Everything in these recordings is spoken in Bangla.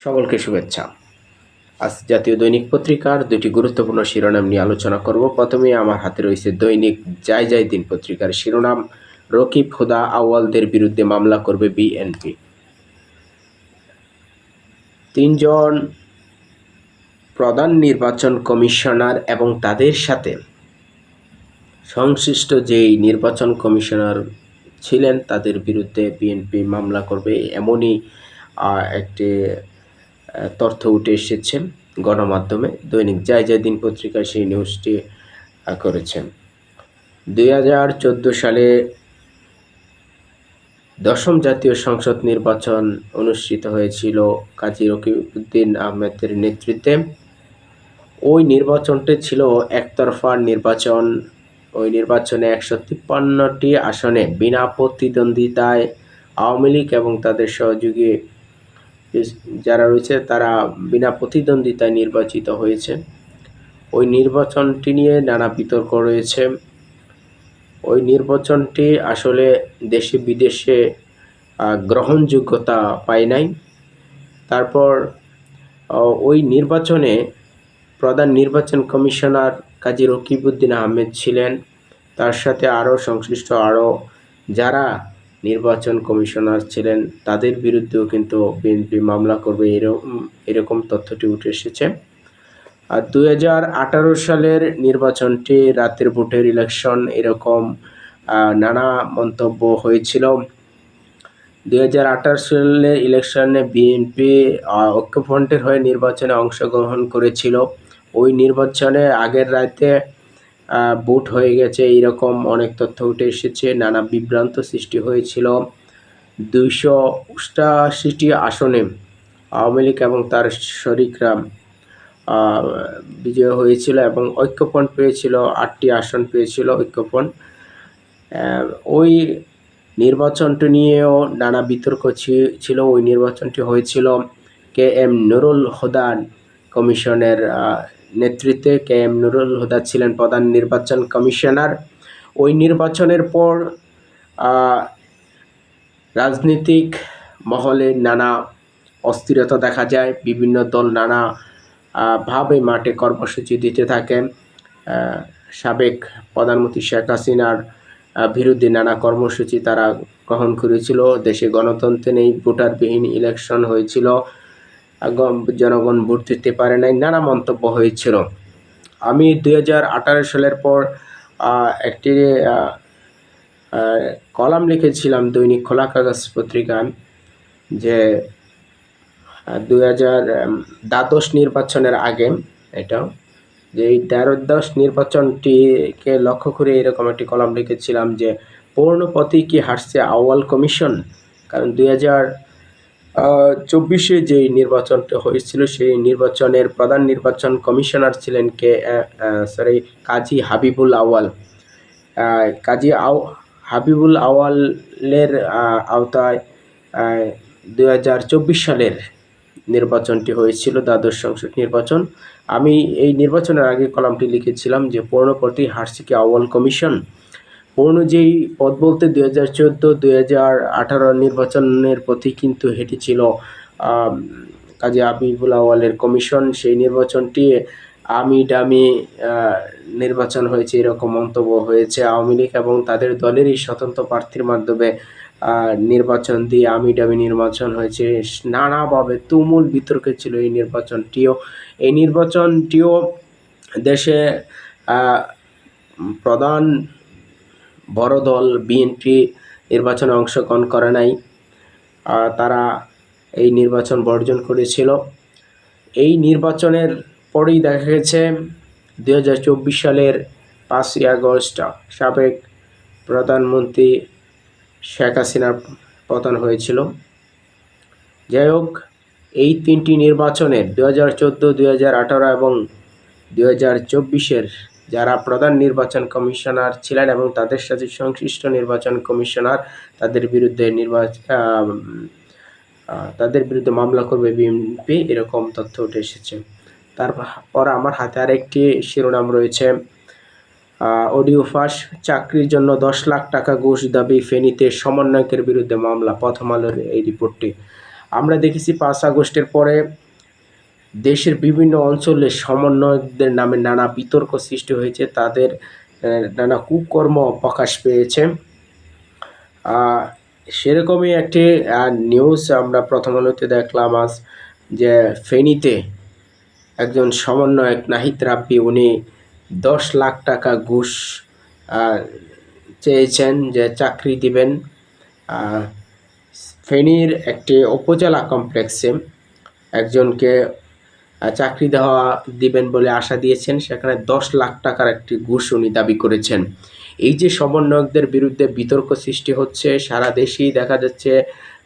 সকলকে শুভেচ্ছা। আজ জাতীয় দৈনিক পত্রিকার দুটি গুরুত্বপূর্ণ শিরোনাম নিয়ে আলোচনা করব। প্রথমে আমার হাতে রয়েছে দৈনিক যাই যাই দিন পত্রিকার শিরোনাম, রকিব হুদা আউয়ালদের বিরুদ্ধে মামলা করবে বিএনপি। তিনজন প্রধান নির্বাচন কমিশনার এবং তাদের সাথে সংশ্লিষ্ট যেই নির্বাচন কমিশনার ছিলেন তাদের বিরুদ্ধে বিএনপি মামলা করবে, এমনই একটি তথ্য উঠে এসেছে গণমাধ্যমে। দৈনিক যাই যাই দিন পত্রিকায় সেই নিউজটি করেছেন। 2014 সালে দশম জাতীয় সংসদ নির্বাচন অনুষ্ঠিত হয়েছিল কাজী রকিবউদ্দিন আহমেদের নেতৃত্বে। ওই নির্বাচনটি ছিল একতরফা নির্বাচন। ওই নির্বাচনে 153টি আসনে বিনা প্রতিদ্বন্দ্বিতায় আওয়ামী লীগ এবং তাদের সহযোগী যারা রয়েছে তারা বিনা প্রতিদ্বন্দ্বিতায় নির্বাচিত হয়েছে। ওই নির্বাচনটি নিয়ে নানা বিতর্ক রয়েছে। ওই নির্বাচনটি আসলে দেশে বিদেশে গ্রহণযোগ্যতা পায় নাই। তারপর ওই নির্বাচনে প্রধান নির্বাচন কমিশনার কাজী রকিবউদ্দিন আহমেদ ছিলেন। তার সাথে আরও সংশ্লিষ্ট যারা নির্বাচন কমিশনার ছিলেন তাদের বিরুদ্ধেও কিন্তু বিএনপি মামলা করবে, এরকম তথ্যটি উঠে এসেছে। আর 2018 সালের নির্বাচনটি রাতের ভোটের ইলেকশন, এরকম নানা মন্তব্য হয়েছিল। 2018 সালের ইলেকশনে বিএনপি ঐক্যফ্রন্টের হয়ে নির্বাচনে অংশগ্রহণ করেছিল। ওই নির্বাচনে আগের রাতে ভোট হয়ে গেছে, এইরকম অনেক তথ্য উঠে এসেছে। নানা বিভ্রান্ত সৃষ্টি হয়েছিল। 288টি আসনে আওয়ামী লীগ এবং তার শরিকরা বিজয় হয়েছিল এবং ঐক্যফ্রন্ট পেয়েছিল 8টি আসন পেয়েছিল ঐক্যফ্রন্ট। ওই নির্বাচনটি নিয়েও নানা বিতর্ক ছিল। ওই নির্বাচনটি হয়েছিল KM নুরুল হুদা কমিশনের নেতৃত্বে। KM নুরুল হুদা ছিলেন প্রধান নির্বাচন কমিশনার। ওই নির্বাচনের পর রাজনৈতিক মহলে নানা অস্থিরতা দেখা যায়। বিভিন্ন দল নানা ভাবে মাঠে কর্মসূচি দিতে থাকে। সাবেক প্রধানমন্ত্রী শেখ হাসিনার বিরুদ্ধে নানা কর্মসূচি তারা গ্রহণ করেছিল। দেশে গণতন্ত্র নেই, ভোটারবিহীন ইলেকশন হয়েছিল, জনগণ ভোট দিতে পারে নাই, নানা মন্তব্য হয়েছিল। আমি 2018 সালের পর একটি কলাম লিখেছিলাম দৈনিক খোলা কাগজ পত্রিকায় যে 2012 নির্বাচনের আগে, এটা যে এই 2012 নির্বাচনটিকে লক্ষ্য করে এরকম একটি কলাম লিখেছিলাম যে পূর্ণ প্রতীকী হারছে আউয়াল কমিশন। কারণ 2024 যে নির্বাচনটা হয়েছিল সেই নির্বাচনের প্রধান নির্বাচন কমিশনার ছিলেন কাজী হাবিবুল আউয়াল। কাজী হাবিবুল আউয়ালের আওতায় 2024 সালের নির্বাচনটি হয়েছিল, দ্বাদশ সংসদ নির্বাচন। আমি এই নির্বাচনের আগে কলামটি লিখেছিলাম যে পূর্ণ প্রতীকী হারছে কি আউয়াল কমিশন। পূর্ণ যেই পদ বলতে 2014-2018 নির্বাচনের প্রতি কিন্তু হেঁটেছিল কাজী হাবিবুল আউয়ালের কমিশন। সেই নির্বাচনটি আমি ডামি নির্বাচন হয়েছে, এরকম মন্তব্য হয়েছে। আওয়ামী লীগ এবং তাদের দলেরই স্বতন্ত্র প্রার্থীর মাধ্যমে নির্বাচন দিয়ে আমি ডামি নির্বাচন হয়েছে। নানাভাবে তুমুল বিতর্কে ছিল এই নির্বাচনটিও। দেশে প্রধান বড় দল বিএনপি নির্বাচনে অংশগ্রহণ করে নাই, তারা এই নির্বাচন বর্জন করেছিল। এই নির্বাচনের পরেই দেখা গেছে 2024 সালের 5ই আগস্ট সাবেক প্রধানমন্ত্রী শেখ হাসিনার পতন হয়েছিল। যাই হোক, এই তিনটি নির্বাচনের 2014, 2018 এবং 2024-এর যারা প্রধান নির্বাচন কমিশনার ছিলেন এবং তাদের সাথে সংশ্লিষ্ট নির্বাচন কমিশনার তাদের বিরুদ্ধে মামলা করবে বিএনপি, এরকম তথ্য উঠে এসেছে। তারপর আমার হাতে আরেকটি শিরোনাম রয়েছে, অডিও ফাঁস, চাকরির জন্য 10 লাখ টাকা ঘুষ দাবি ফেনীতে সমন্বয়কের বিরুদ্ধে মামলা। প্রথম আলোর এই রিপোর্টটি। আমরা দেখেছি 5 আগস্টের পরে দেশের বিভিন্ন অঞ্চলে সমন্বয়কদের নামে নানা বিতর্ক সৃষ্টি হয়েছে, তাদের নানা কুকর্ম প্রকাশ পেয়েছে। সেরকমই একটি নিউজ আমরা প্রথম আলোতে দেখলাম আজ, যে ফেনীতে একজন সমন্বয়ক নাহিদ রাব্বি, উনি 10 লাখ টাকা ঘুষ চেয়েছেন যে চাকরি দিবেন। ফেনীর একটি উপজেলা কমপ্লেক্সে একজনকে চাকরি দিবেন বলে আশা দিয়েছেন, সেখানে 10 লাখ টাকার একটি ঘুষ উনি দাবি করেছেন। এই যে সমন্বয়কদের বিরুদ্ধে বিতর্ক সৃষ্টি হচ্ছে, সারা দেশেই দেখা যাচ্ছে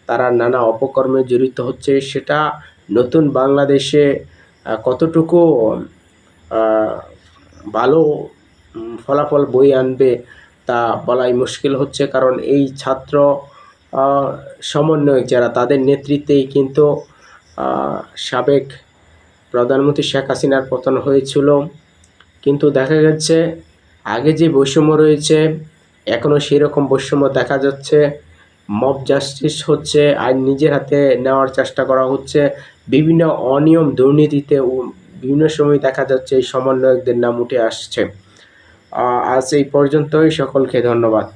তারা নানা অপকর্মে জড়িত হচ্ছে, সেটা নতুন বাংলাদেশে কতটুকু ভালো ফলাফল বয়ে আনবে তা বলাই মুশকিল হচ্ছে। কারণ এই ছাত্র সমন্বয়ক যারা, তাদের নেতৃত্বেই কিন্তু সাবেক প্রধানমন্ত্রী শেখ হাসিনার পতন হয়েছিল। কিন্তু দেখা যাচ্ছে আগে যে বৈষম্য রয়েছে এখনও সেরকম বৈষম্য দেখা যাচ্ছে। মব জাস্টিস হচ্ছে, আইন নিজের হাতে নেওয়ার চেষ্টা করা হচ্ছে। বিভিন্ন অনিয়ম দুর্নীতিতে বিভিন্ন সময় দেখা যাচ্ছে এই সমন্বয়কদের নাম উঠে আসছে। আজ এই পর্যন্তই, সকলকে ধন্যবাদ।